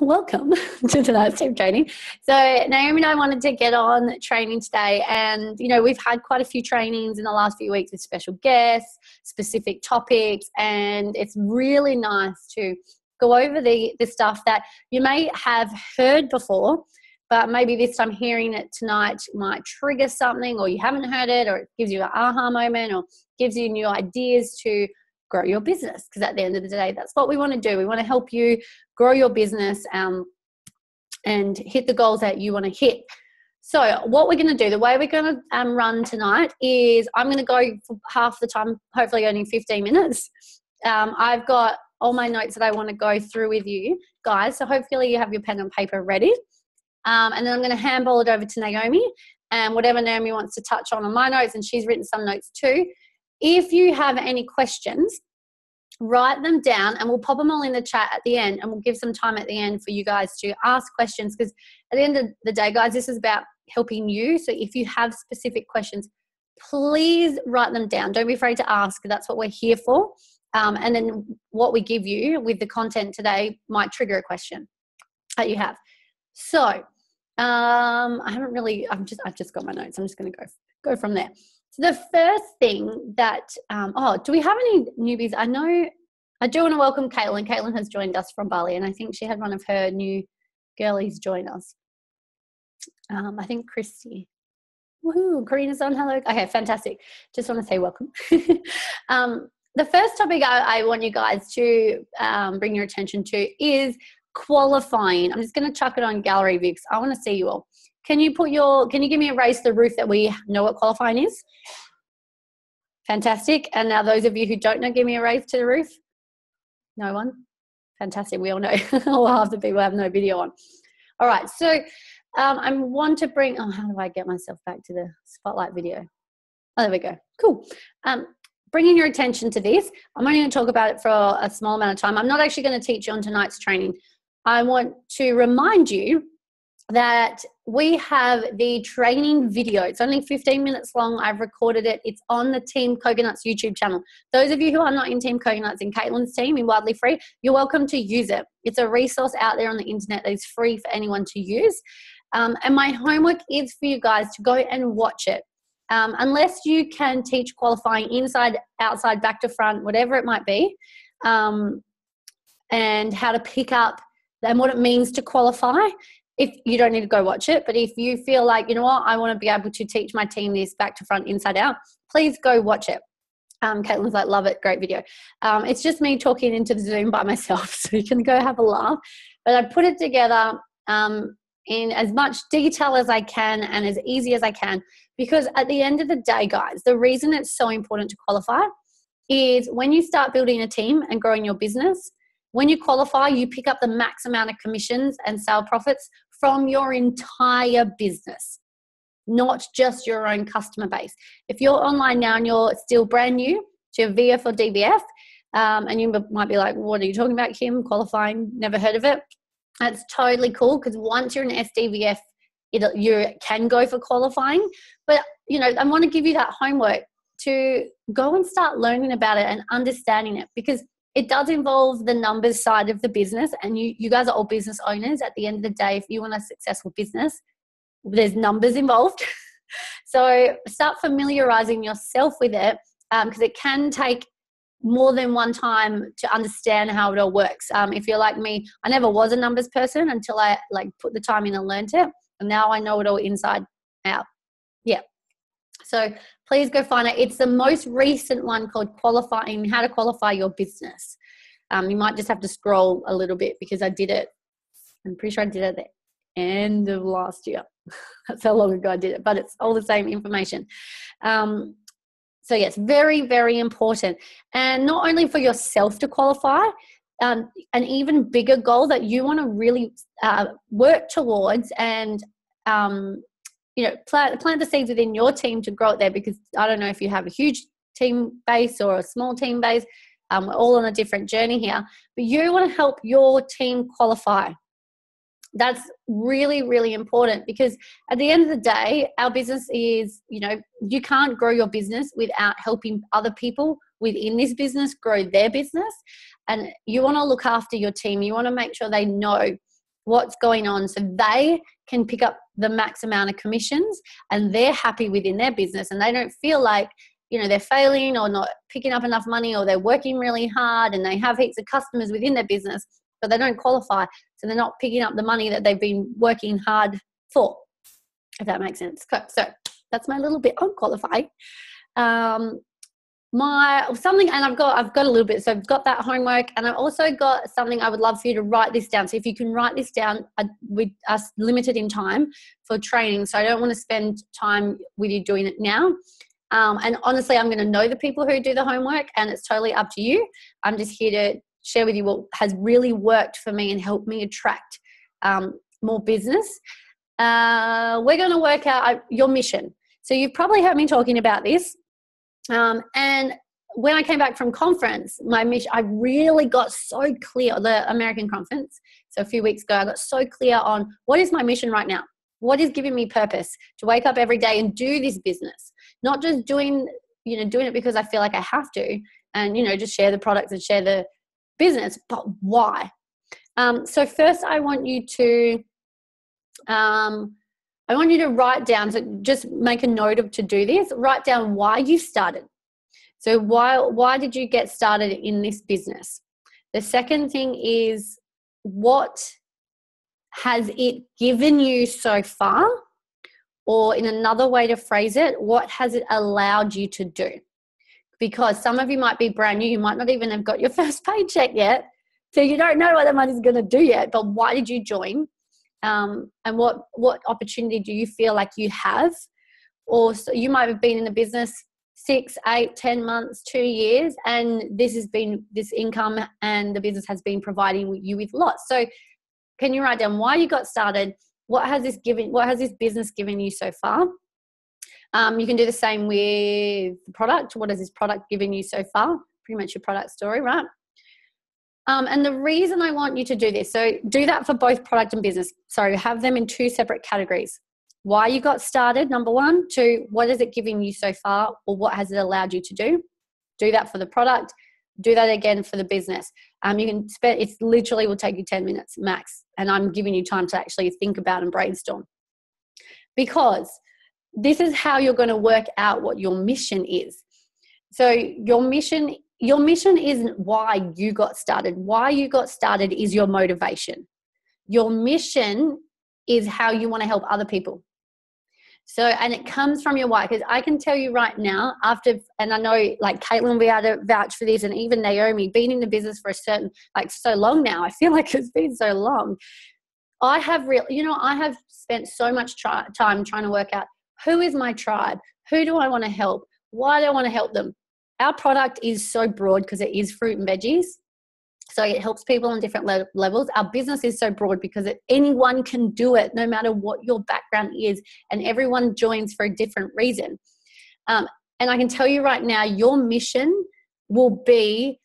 Welcome to tonight's team training. So Naomi and I wanted to get on training today, and we've had quite a few trainings in the last few weeks with special guests, specific topics, and it's really nice to go over the stuff that you may have heard before, but maybe this time hearing it tonight might trigger something, or you haven't heard it, or it gives you an aha moment, or gives you new ideas to grow your business. Because at the end of the day, that's what we want to do. We want to help you grow your business and hit the goals that you want to hit. So what we're going to do, the way we're going to run tonight is I'm going to go for half the time, hopefully only 15 minutes. I've got all my notes that I want to go through with you guys. So hopefully you have your pen and paper ready. And then I'm going to handball it over to Naomi, and whatever Naomi wants to touch on my notes, and she's written some notes too. If you have any questions, write them down and we'll pop them all in the chat at the end, and we'll give some time at the end for you guys to ask questions, because at the end of the day, guys, this is about helping you. So if you have specific questions, please write them down. Don't be afraid to ask. That's what we're here for. And then what we give you with the content today might trigger a question that you have. So I've just got my notes. I'm just going to go from there. So the first thing that, do we have any newbies? I know I do want to welcome Caitlin. Caitlin has joined us from Bali, and I think she had one of her new girlies join us. I think Christy. Woohoo, Karina's on. Hello. Okay, fantastic. Just want to say welcome. The first topic I want you guys to bring your attention to is qualifying. I'm just going to chuck it on gallery view because I want to see you all. Can you give me a raise to the roof that we know what qualifying is? Fantastic. And now those of you who don't know, give me a raise to the roof. No one? Fantastic. We all know. All half the people have no video on. All right. So I want to bring, how do I get myself back to the spotlight video? Oh, there we go. Cool. Bringing your attention to this. I'm only going to talk about it for a small amount of time. I'm not actually going to teach you on tonight's training. I want to remind you that we have the training video. It's only 15 minutes long. I've recorded it. It's on the Team Coconuts YouTube channel. Those of you who are not in Team Coconuts, in Caitlin's team, in Wildly Free, you're welcome to use it. It's a resource out there on the internet that is free for anyone to use. And my homework is for you guys to go and watch it. Unless you can teach qualifying inside, outside, back to front, whatever it might be, and how to pick up and what it means to qualify. If you don't need to go watch it, but if you feel like, you know what, I want to be able to teach my team this back to front, inside out, please go watch it. Caitlin's like, love it, great video. It's just me talking into the Zoom by myself, so you can go have a laugh. But I put it together in as much detail as I can and as easy as I can, because at the end of the day, guys, the reason it's so important to qualify is when you start building a team and growing your business, when you qualify, you pick up the max amount of commissions and sale profits from your entire business, not just your own customer base. If you're online now and you're still brand new to VF or DBF, and you might be like, what are you talking about, Kim? Qualifying, never heard of it. That's totally cool, because once you're an SDVF, you can go for qualifying. But, I want to give you that homework to go and start learning about it and understanding it, because it does involve the numbers side of the business, and you guys are all business owners. At the end of the day, if you want a successful business, there's numbers involved. So start familiarizing yourself with it, because it can take more than one time to understand how it all works. If you're like me, I never was a numbers person until I put the time in and learned it, and now I know it all inside out. Yeah. So please go find it. It's the most recent one called Qualifying, How to Qualify Your Business. You might just have to scroll a little bit, because I did it. I'm pretty sure I did it at the end of last year. That's how long ago I did it, but it's all the same information. So yes, very, very important. And not only for yourself to qualify, an even bigger goal that you want to really work towards and plant the seeds within your team to grow it there, because I don't know if you have a huge team base or a small team base. We're all on a different journey here, but you want to help your team qualify. That's really, really important, because at the end of the day, our business is, you can't grow your business without helping other people within this business grow their business. and you want to look after your team. You want to make sure they know what's going on so they can pick up the max amount of commissions and they're happy within their business and they don't feel like, they're failing or not picking up enough money, or they're working really hard and they have heaps of customers within their business, but they don't qualify. So they're not picking up the money that they've been working hard for, if that makes sense. So that's my little bit on qualify. And I've got a little bit. So I've got that homework, and I've also got something I would love for you to write this down. So if you can write this down, with us limited in time for training. So I don't want to spend time with you doing it now. And honestly, I'm going to know the people who do the homework, and it's totally up to you. I'm just here to share with you what has really worked for me and helped me attract more business. We're going to work out your mission. So you've probably heard me talking about this. And when I came back from conference, my mission, I really got so clear, the American conference. So a few weeks ago, I got so clear on what is my mission right now? What is giving me purpose to wake up every day and do this business? Not just doing it because I feel like I have to and, just share the products and share the business, but why? So first I want you to write down, so just make a note to do this, write down why you started. So why did you get started in this business? The second thing is, what has it given you so far? Or in another way to phrase it, what has it allowed you to do? Because some of you might be brand new, you might not even have got your first paycheck yet, so you don't know what the money's going to do yet, but why did you join? And what opportunity do you feel like you have? Or so you might have been in the business 6, 8, 10 months, 2 years, and this income and the business has been providing you with lots. So can you write down why you got started? What has this business given you so far? You can do the same with the product. What has this product given you so far? Pretty much your product story, right? And the reason I want you to do this, so do that for both product and business. So have them in 2 separate categories. Why you got started, number 1. 2, what is it giving you so far, or what has it allowed you to do? Do that for the product. Do that again for the business. You can spend, it literally will take you 10 minutes max. And I'm giving you time to actually think about and brainstorm. Because this is how you're going to work out what your mission is. So your mission isn't why you got started. Why you got started is your motivation. Your mission is how you want to help other people. So, and it comes from your why, because I can tell you right now, and I know like Caitlin will be able to vouch for this, and even Naomi, being in the business for so long now, I feel like it's been so long. I have spent so much time trying to work out, who is my tribe? Who do I want to help? Why do I want to help them? Our product is so broad because it is fruit and veggies. So it helps people on different levels. Our business is so broad because anyone can do it, no matter what your background is, and everyone joins for a different reason. And I can tell you right now, your mission will be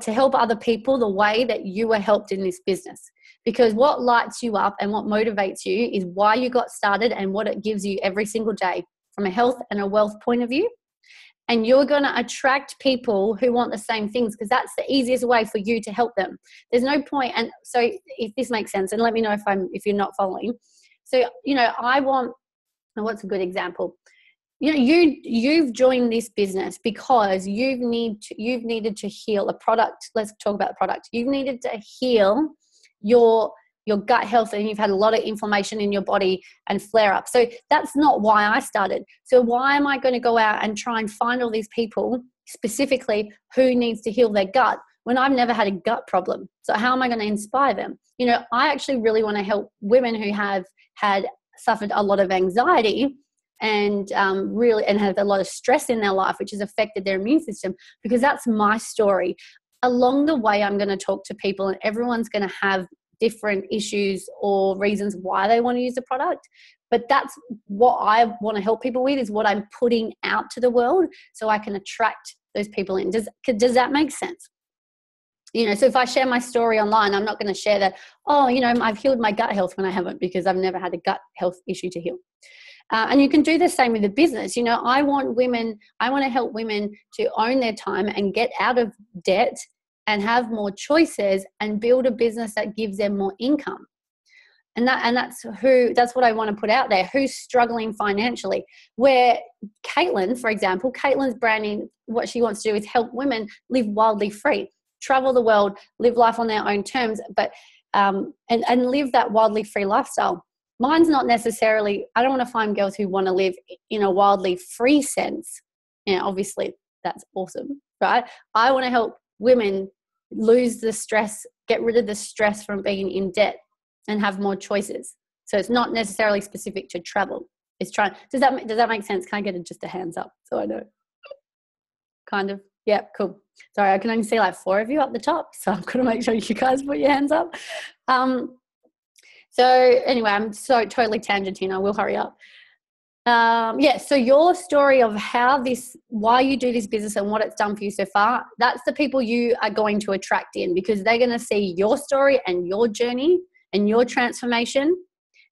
to help other people the way that you were helped in this business. Because what lights you up and what motivates you is why you got started and what it gives you every single day from a health and a wealth point of view. And you're going to attract people who want the same things, because that's the easiest way for you to help them. There's no point. And so if this makes sense, and let me know if you're not following. So, what's a good example? You've joined this business because you've needed to heal a product. Let's talk about the product. You've needed to heal your gut health, and you've had a lot of inflammation in your body and flare up. So that's not why I started. So why am I going to go out and try and find all these people specifically who needs to heal their gut when I've never had a gut problem? So how am I going to inspire them? I actually really want to help women who have suffered a lot of anxiety and have a lot of stress in their life, which has affected their immune system, because that's my story. Along the way, I'm going to talk to people, and everyone's going to have different issues or reasons why they want to use the product. But that's what I want to help people with, is what I'm putting out to the world so I can attract those people in. Does that make sense? So if I share my story online, I'm not going to share that, I've healed my gut health, when I haven't, because I've never had a gut health issue to heal. And you can do the same with the business. I want to help women to own their time and get out of debt and have more choices and build a business that gives them more income. And that's what I want to put out there. Who's struggling financially? Where Caitlin, for example, Caitlin's branding, what she wants to do is help women live wildly free, travel the world, live life on their own terms, but and live that wildly free lifestyle. Mine's not necessarily, I don't want to find girls who want to live in a wildly free sense. Obviously that's awesome, right? I want to help women lose the stress, get rid of the stress from being in debt and have more choices. So it's not necessarily specific to travel. It's trying, does that make sense? Can I get just a hands up so I know? Kind of. Yeah, cool. Sorry, I can only see like 4 of you up the top, so I'm going to make sure you guys put your hands up. So anyway, I'm so totally tangenting. I will hurry up. So your story of why you do this business and what it's done for you so far, that's the people you are going to attract in, because they're going to see your story and your journey and your transformation.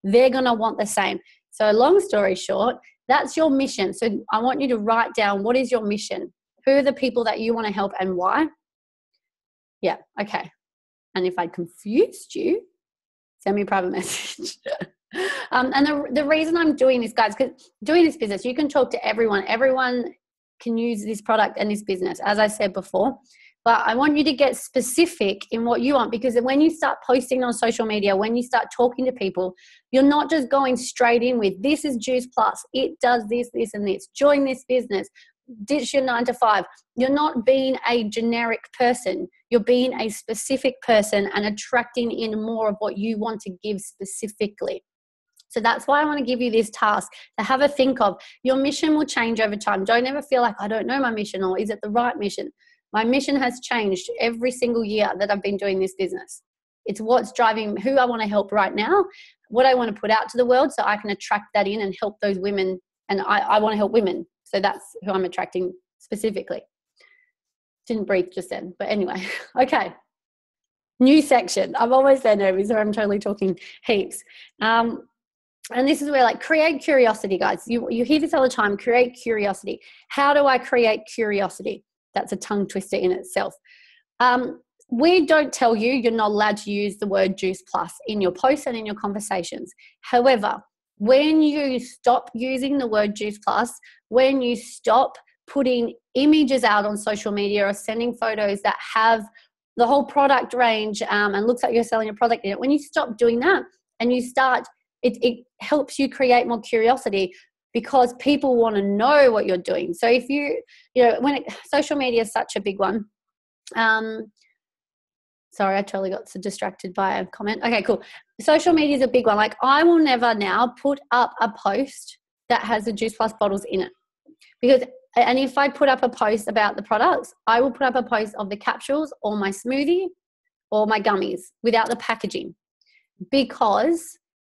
They're going to want the same. So long story short, that's your mission. So I want you to write down, what is your mission? Who are the people that you want to help and why? Yeah, okay. And if I confused you, send me a private message. And the reason I'm doing this, guys, because doing this business, you can talk to everyone. Everyone can use this product and this business, as I said before. But I want you to get specific in what you want, because when you start posting on social media, when you start talking to people, you're not just going straight in with, this is Juice Plus. It does this, this, and this. Join this business. Ditch your 9 to 5. You're not being a generic person. You're being a specific person and attracting in more of what you want to give specifically. So that's why I want to give you this task to have a think of. Your mission will change over time. Don't ever feel like, I don't know my mission, or is it the right mission? My mission has changed every single year that I've been doing this business. It's what's driving who I want to help right now, what I want to put out to the world so I can attract that in and help those women. And I want to help women. So that's who I'm attracting specifically. Didn't breathe just then, but anyway. Okay. New section. I'm always there, nervous, so I'm totally talking heaps. And this is where, like, create curiosity, guys. You hear this all the time, create curiosity. How do I create curiosity? That's a tongue twister in itself. We don't tell you you're not allowed to use the word Juice Plus in your posts and in your conversations. However, when you stop using the word Juice Plus, when you stop putting images out on social media or sending photos that have the whole product range and looks like you're selling a product in it, when you stop doing that and you start, it helps you create more curiosity, because people want to know what you're doing. So if social media is such a big one. Sorry, I totally got so distracted by a comment. Okay, cool. Social media is a big one. Like, I will never now put up a post that has the Juice Plus bottles in it, and if I put up a post about the products, I will put up a post of the capsules or my smoothie or my gummies without the packaging, because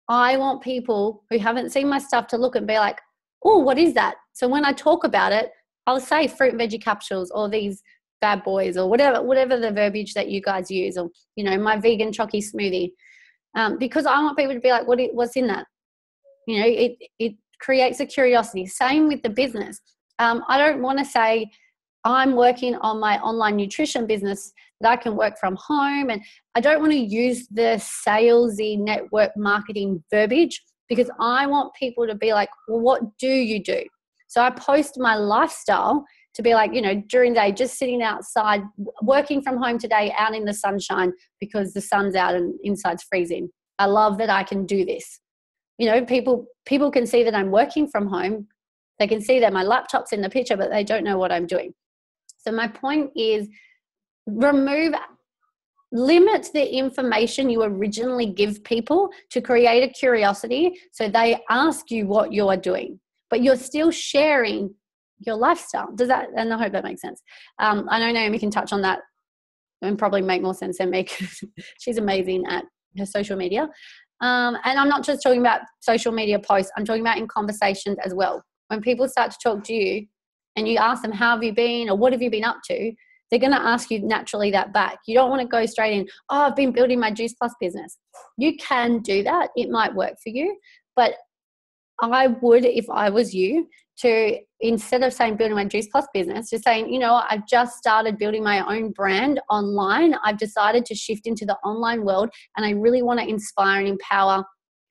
I want people who haven't seen my stuff to look and be like, oh, what is that? So when I talk about it, I'll say fruit and veggie capsules or these bad boys or whatever the verbiage that you guys use, or, my vegan chocky smoothie, because I want people to be like, what's in that? It creates a curiosity. Same with the business. I don't want to say I'm working on my online nutrition business that I can work from home, and I don't want to use the salesy network marketing verbiage, because I want people to be like, well, what do you do? So I post my lifestyle to be like, during the day, just sitting outside, working from home today, out in the sunshine because the sun's out and inside's freezing. I love that I can do this. People can see that I'm working from home. They can see that my laptop's in the picture, but they don't know what I'm doing. So my point is, limit the information you originally give people to create a curiosity, so they ask you what you're doing, but you're still sharing your lifestyle. And I hope that makes sense. I know Naomi can touch on that and probably make more sense than me, because she's amazing at her social media. And I'm not just talking about social media posts. I'm talking about in conversations as well. When people start to talk to you and you ask them, how have you been, or what have you been up to, they're going to ask you naturally that back. You don't want to go straight in, oh, I've been building my Juice Plus business. You can do that. It might work for you. But I would, if I was you, to, instead of saying building my Juice Plus business, just saying, you know what, I've just started building my own brand online. I've decided to shift into the online world, and I really want to inspire and empower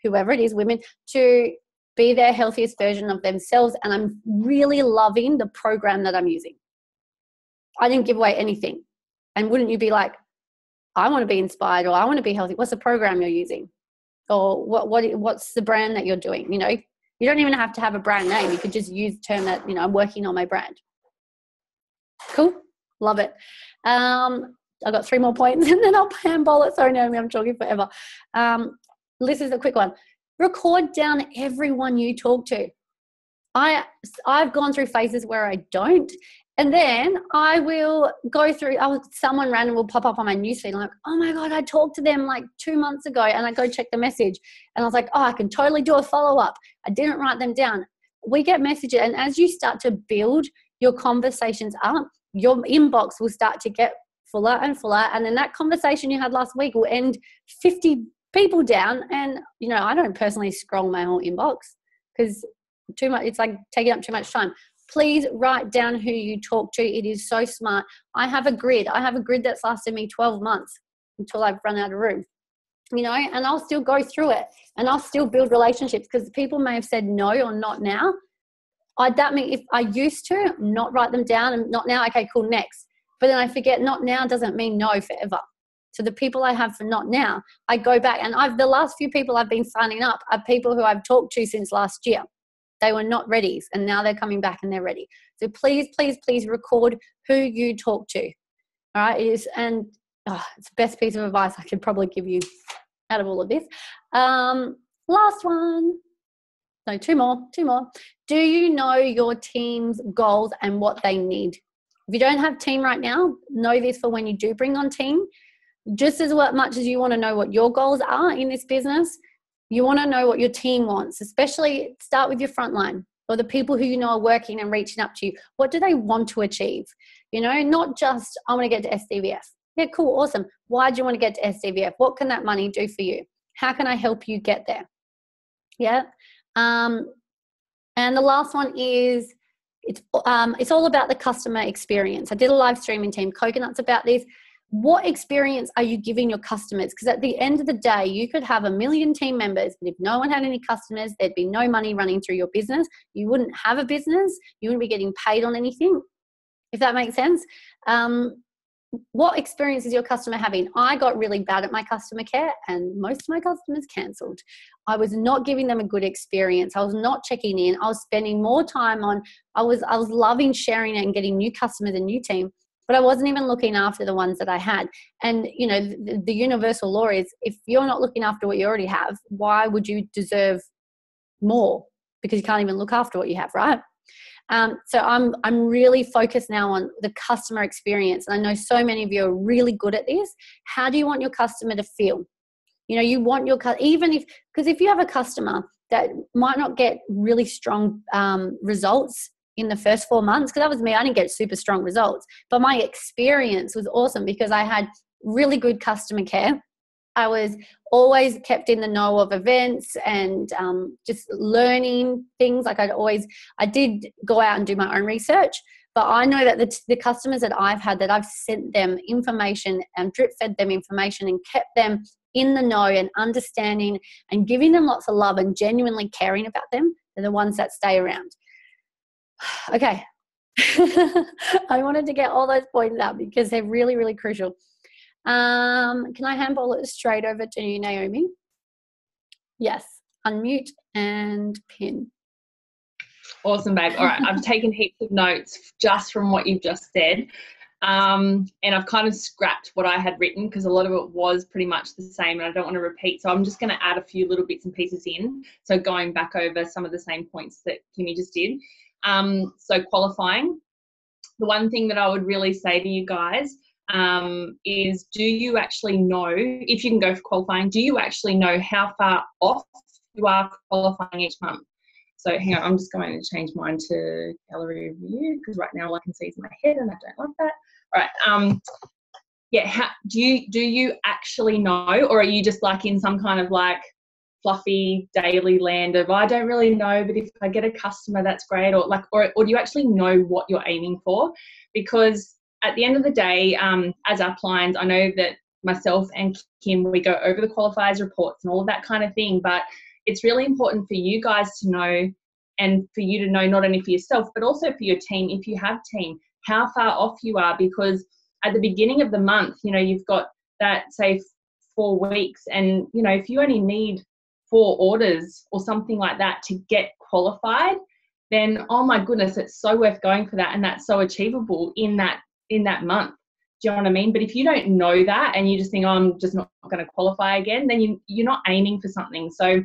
whoever it is, women, to be their healthiest version of themselves. And I'm really loving the program that I'm using. I didn't give away anything. And wouldn't you be like, I want to be inspired, or I want to be healthy? What's the program you're using? Or what's the brand that you're doing? You know, you don't even have to have a brand name. You could just use the term that, you know, I'm working on my brand. Cool. Love it. I've got 3 more points and then I'll handball it. Sorry, Naomi, I'm talking forever. This is a quick one. Record down everyone you talk to. I've gone through phases where I don't. And then I will go through, someone random will pop up on my newsfeed, like, oh my God, I talked to them like 2 months ago, and I go check the message. And I was like, oh, I can totally do a follow-up. I didn't write them down. We get messages. And as you start to build your conversations up, your inbox will start to get fuller and fuller. And then that conversation you had last week will end 50 people down. And, you know, I don't personally scroll my whole inbox because too much, it's like taking up too much time. Please write down who you talk to. It is so smart. I have a grid. That's lasted me 12 months until I've run out of room, you know, and I'll still go through it and I'll still build relationships, because people may have said no or not now. That means if I used to not write them down and not now, okay, cool, next. But then I forget not now doesn't mean no forever. So the people I have for not now, I go back, and the last few people I've been signing up are people who I've talked to since last year. They were not ready, and now they're coming back and they're ready. So please, please, please record who you talk to. All right, it's the best piece of advice I could probably give you out of all of this. Last one. No, two more. Do you know your team's goals and what they need? If you don't have team right now, know this for when you do bring on team. Just as much as you want to know what your goals are in this business, you want to know what your team wants. Especially start with your frontline, or the people who you know are working and reaching up to you. What do they want to achieve? You know, not just, I want to get to SDVF. Yeah, cool, awesome. Why do you want to get to SDVF? What can that money do for you? How can I help you get there? Yeah. And the last one is, it's all about the customer experience. I did a live stream in Team Coconuts about this. What experience are you giving your customers? Because at the end of the day, you could have 1 million team members, but if no one had any customers, there'd be no money running through your business. You wouldn't have a business. You wouldn't be getting paid on anything, if that makes sense. What experience is your customer having? I got really bad at my customer care, and most of my customers cancelled. I was not giving them a good experience. I was not checking in. I was spending more time on, I was loving sharing it and getting new customers and new team, but I wasn't even looking after the ones that I had. And, you know, the universal law is, if you're not looking after what you already have, why would you deserve more? Because you can't even look after what you have, right? So I'm really focused now on the customer experience. And I know so many of you are really good at this. How do you want your customer to feel? You know, you want your, because if you have a customer that might not get really strong results in the first 4 months, because that was me, I didn't get super strong results, but my experience was awesome because I had really good customer care. I was always kept in the know of events and just learning things. Like I did go out and do my own research, but I know that the customers that I've had, that I've sent them information and drip fed them information and kept them in the know and understanding and giving them lots of love and genuinely caring about them, they're the ones that stay around. Okay. I wanted to get all those points out because they're really, really crucial. Can I handball it straight over to you, Naomi? Yes. Unmute and pin. Awesome, babe. All right. I've taken heaps of notes just from what you've just said. And I've kind of scrapped what I had written because a lot of it was pretty much the same and I don't want to repeat. So I'm just going to add a few little bits and pieces in. So going back over some of the same points that Kimmy just did. So qualifying. The one thing that I would really say to you guys is, do you actually know, if you can go for qualifying, do you actually know how far off you are qualifying each month? So hang on, I'm just going to change mine to gallery view because right now all I can see is my head and I don't like that. All right. Yeah. Do you actually know, or are you just like in some kind of like fluffy daily land of, I don't really know, but if I get a customer, that's great, or do you actually know what you're aiming for? Because at the end of the day, as our clients, I know that myself and Kim, we go over the qualifiers reports and all of that kind of thing, but it's really important for you guys to know, and for you to know not only for yourself, but also for your team, if you have team, how far off you are. Because at the beginning of the month, you know, you've got that, say, 4 weeks, and, you know, if you only need 4 orders or something like that to get qualified, then, oh my goodness, it's so worth going for that, and that's so achievable in that month. Do you know what I mean? But if you don't know that and you just think, oh, I'm just not going to qualify again, then you're not aiming for something. So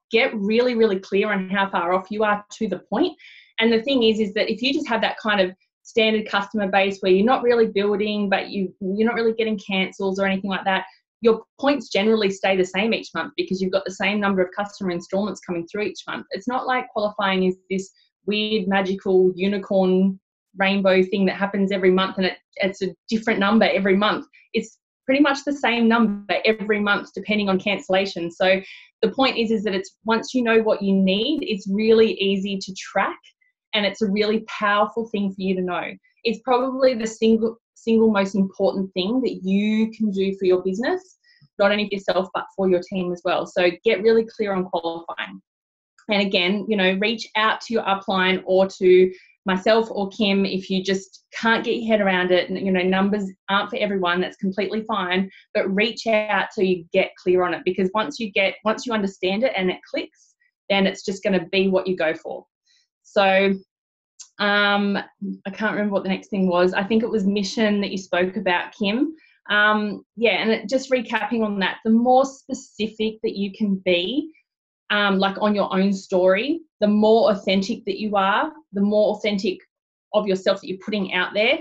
get really, really clear on how far off you are to the point. And the thing is that if you just have that kind of standard customer base where you're not really building, but you're not really getting cancels or anything like that, your points generally stay the same each month because you've got the same number of customer installments coming through each month. It's not like qualifying is this weird, magical unicorn rainbow thing that happens every month and it's a different number every month. It's pretty much the same number every month depending on cancellation. So the point is that it's, once you know what you need, it's really easy to track, and it's a really powerful thing for you to know. It's probably the single most important thing that you can do for your business, not only for yourself but for your team as well. So get really clear on qualifying. And again, you know, reach out to your upline or to myself or Kim if you just can't get your head around it. And, you know, numbers aren't for everyone, that's completely fine, but reach out so you get clear on it, because once you understand it and it clicks, then it's just going to be what you go for. So I can't remember what the next thing was. I think it was mission that you spoke about, Kim. Yeah, and just recapping on that, the more specific that you can be, like on your own story, the more authentic that you are, the more authentic of yourself that you're putting out there,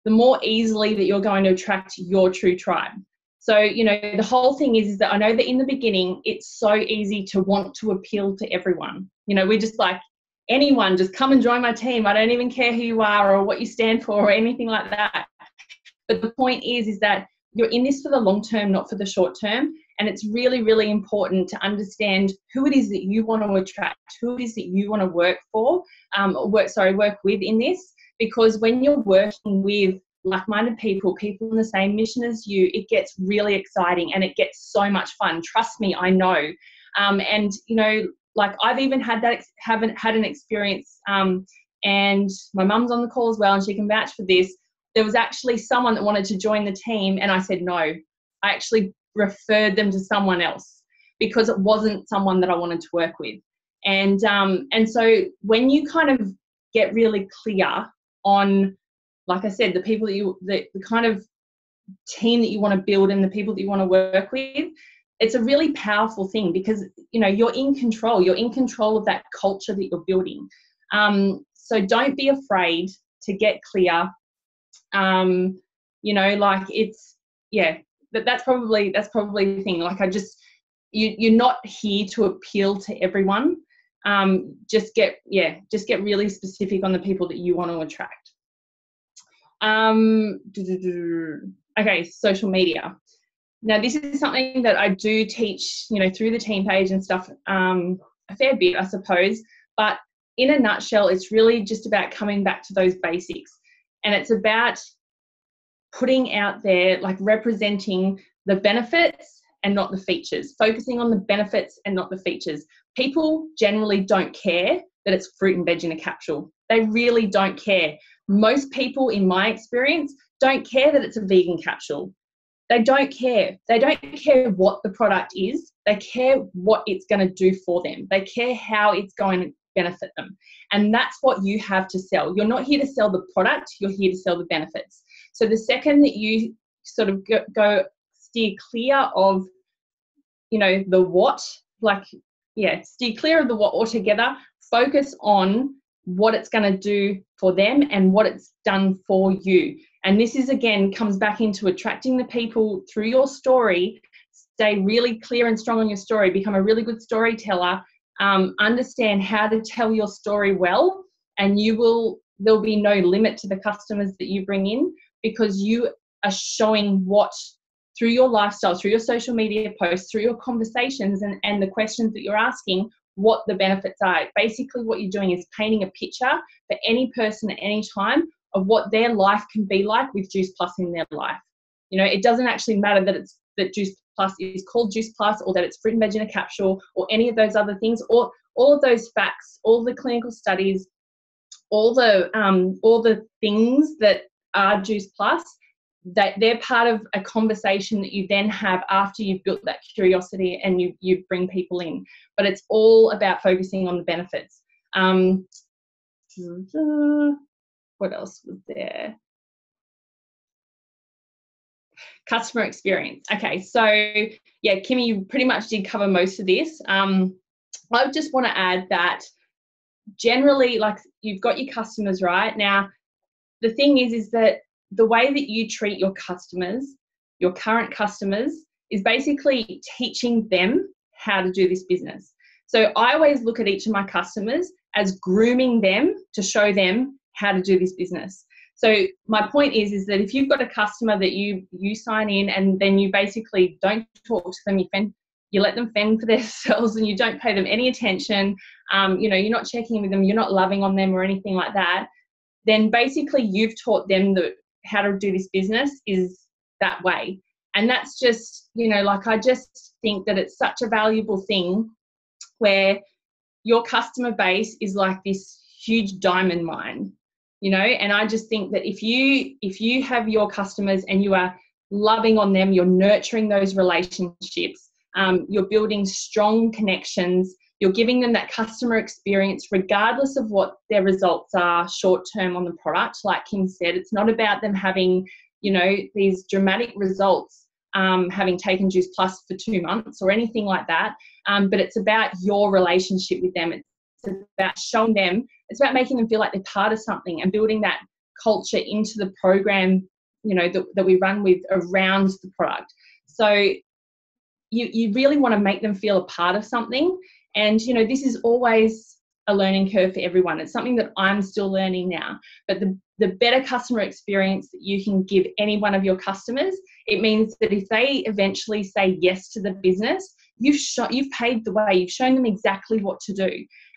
the more easily that you're going to attract your true tribe. So, you know, the whole thing is that I know that in the beginning, it's so easy to want to appeal to everyone. You know, we're just like, anyone, just come and join my team. I don't even care who you are or what you stand for or anything like that. But the point is that you're in this for the long term, not for the short term. And it's really, really important to understand who it is that you want to attract, who it is that you want to work with in this. Because when you're working with like-minded people in the same mission as you, it gets really exciting and it gets so much fun. Trust me, I know. And, you know, like I've even had an experience, and my mum's on the call as well, and she can vouch for this. There was actually someone that wanted to join the team, and I said no. I actually referred them to someone else because it wasn't someone that I wanted to work with. And so when you kind of get really clear on, like I said, the people the kind of team that you want to build and the people that you want to work with, it's a really powerful thing because, you know, you're in control. You're in control of that culture that you're building. So don't be afraid to get clear. You know, like it's, yeah, that's probably the thing. Like you're not here to appeal to everyone. Just get really specific on the people that you want to attract. Okay, social media. Now, this is something that I do teach, you know, through the team page and stuff, a fair bit, I suppose. But in a nutshell, it's really just about coming back to those basics. And it's about putting out there, like representing the benefits and not the features, focusing on the benefits and not the features. People generally don't care that it's fruit and veg in a capsule. They really don't care. Most people, in my experience, don't care that it's a vegan capsule. They don't care. They don't care what the product is. They care what it's going to do for them. They care how it's going to benefit them. And that's what you have to sell. You're not here to sell the product. You're here to sell the benefits. So the second that you sort of go steer clear of, you know, the what, like, yeah, steer clear of the what altogether, focus on what it's going to do for them and what it's done for you. And this is, again, comes back into attracting the people through your story. Stay really clear and strong on your story. Become a really good storyteller. Understand how to tell your story well, and there'll be no limit to the customers that you bring in because you are showing what through your lifestyle, through your social media posts, through your conversations and the questions that you're asking, what the benefits are. Basically what you're doing is painting a picture for any person at any time of what their life can be like with Juice Plus in their life. You know, it doesn't actually matter that Juice Plus is called Juice Plus, or that it's fruit and veg in a capsule, or any of those other things, or all of those facts, all the clinical studies, all the things that are Juice Plus, that they're part of a conversation that you then have after you've built that curiosity and you bring people in. But it's all about focusing on the benefits. What else was there? Customer experience. Okay, so yeah, Kimmy, you pretty much did cover most of this. I just want to add that generally, like, you've got your customers, right? Now, the thing is that the way that you treat your customers, your current customers, is basically teaching them how to do this business. So I always look at each of my customers as grooming them to show them how to do this business. So my point is that if you've got a customer that you sign in and then you basically don't talk to them, you let them fend for themselves and you don't pay them any attention, you know, you're not checking in with them, you're not loving on them or anything like that, then basically you've taught them that how to do this business is that way. And that's just, you know, like, I just think that it's such a valuable thing where your customer base is like this huge diamond mine, you know. And I just think that if you have your customers and you are loving on them, you're nurturing those relationships, you're building strong connections, you're giving them that customer experience regardless of what their results are short term on the product. Like Kim said, it's not about them having, you know, these dramatic results having taken Juice Plus for 2 months or anything like that, but it's about your relationship with them. It's about showing them, it's about making them feel like they're part of something and building that culture into the program, you know, that we run with around the product. So you really want to make them feel a part of something. And, you know, this is always a learning curve for everyone. It's something that I'm still learning now. But the better customer experience that you can give any one of your customers, it means that if they eventually say yes to the business, you've paved the way. You've shown them exactly what to do.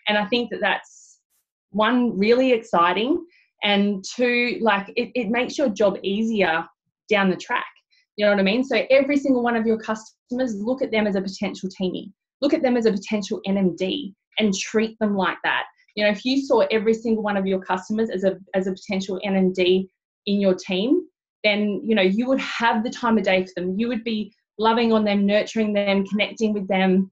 And I think that that's, one, really exciting, and two, like, it makes your job easier down the track. You know what I mean? So every single one of your customers, look at them as a potential teamie. Look at them as a potential NMD and treat them like that. You know, if you saw every single one of your customers as a potential NMD in your team, then, you know, you would have the time of day for them. You would be loving on them, nurturing them, connecting with them,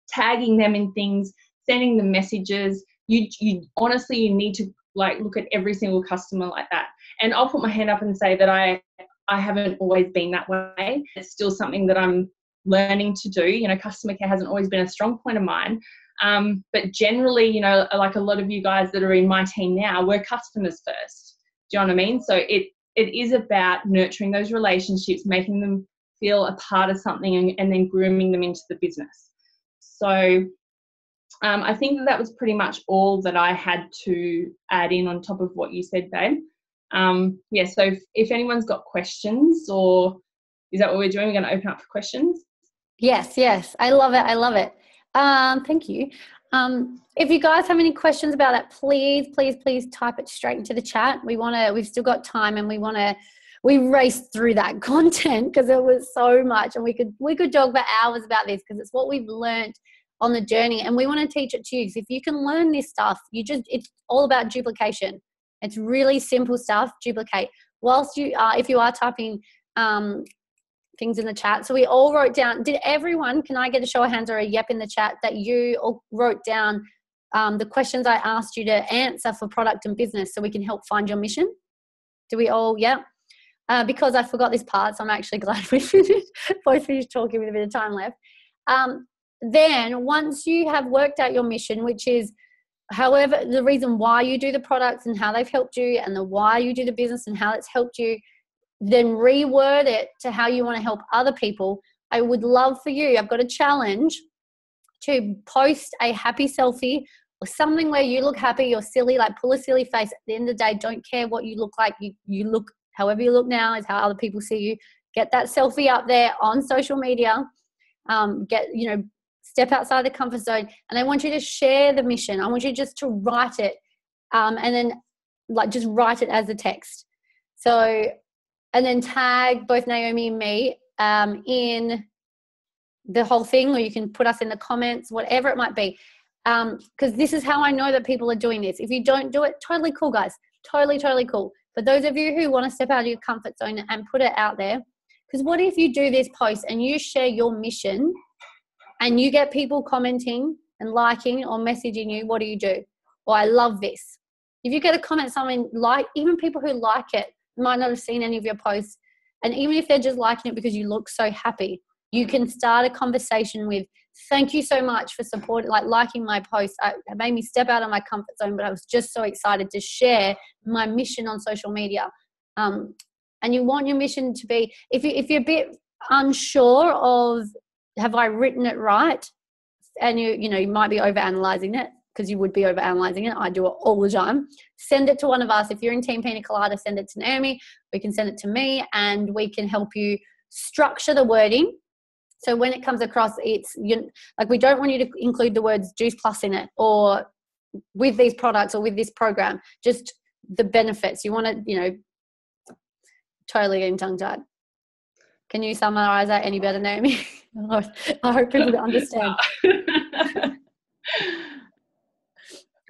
tagging them in things, sending them messages. You honestly, you need to, like, look at every single customer like that. And I'll put my hand up and say that I haven't always been that way. It's still something that I'm learning to do. You know, customer care hasn't always been a strong point of mine. But generally, you know, like a lot of you guys that are in my team now, we're customers first. Do you know what I mean? So it is about nurturing those relationships, making them feel a part of something, and then grooming them into the business. So I think that was pretty much all that I had to add in on top of what you said, babe. Yeah, so if anyone's got questions, or is that what we're doing? We're going to open up for questions? Yes. I love it. Thank you. If you guys have any questions about that, please type it straight into the chat. We've still got time, and we raced through that content because it was so much, and we could talk for hours about this because it's what we've learned on the journey, and we want to teach it to you. Because if you can learn this stuff, it's all about duplication. It's really simple stuff. Duplicate. Whilst if you are typing things in the chat. So we all wrote down, did everyone, can I get a show of hands or a yep in the chat, that you all wrote down the questions I asked you to answer for product and business so we can help find your mission? Do we all, yeah? Because I forgot this part, so I'm actually glad we both finished talking with a bit of time left. Then once you have worked out your mission, which is however the reason why you do the products and how they've helped you, and the why you do the business and how it's helped you, then reword it to how you want to help other people. I would love for you, I've got a challenge, to post a happy selfie or something where you look happy or silly, like pull a silly face. At the end of the day, don't care what you look like. You look, however you look now is how other people see you. get that selfie up there on social media, step outside the comfort zone. And I want you to share the mission. I want you just to write it, and then just write it as a text. So, and then tag both Naomi and me in the whole thing, or you can put us in the comments, whatever it might be. Because this is how I know that people are doing this. If you don't do it, totally cool, guys. Totally, totally cool. But those of you who want to step out of your comfort zone and put it out there, because what if you do this post and you share your mission and you get people commenting and liking or messaging you, what do? Well, I love this. If you get a comment, someone even people who like it might not have seen any of your posts, and even if they're just liking it because you look so happy, you can start a conversation with, thank you so much for supporting, liking my post. It made me step out of my comfort zone, but I was just so excited to share my mission on social media. And you want your mission to be, if you're a bit unsure of, have I written it right? And you might be overanalyzing it, because you would be overanalyzing it. I do it all the time. Send it to one of us. If you're in Team Pina Colada, send it to Naomi. We can send it to me, and we can help you structure the wording. So when it comes across, we don't want you to include the words Juice Plus in it, or with these products, or with this program, just the benefits. You want to, totally getting tongue-tied. Can you summarize that any better, Naomi? I hope people can understand.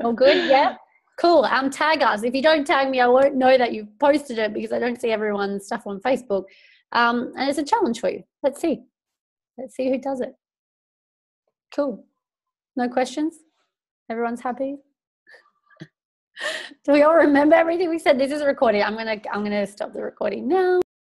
All good? Yeah? Cool. Tag us. If you don't tag me, I won't know that you've posted it, because I don't see everyone's stuff on Facebook. And it's a challenge for you. Let's see who does it. Cool. No questions? Everyone's happy? Do we all remember everything we said? This is a recording. I'm gonna stop the recording now.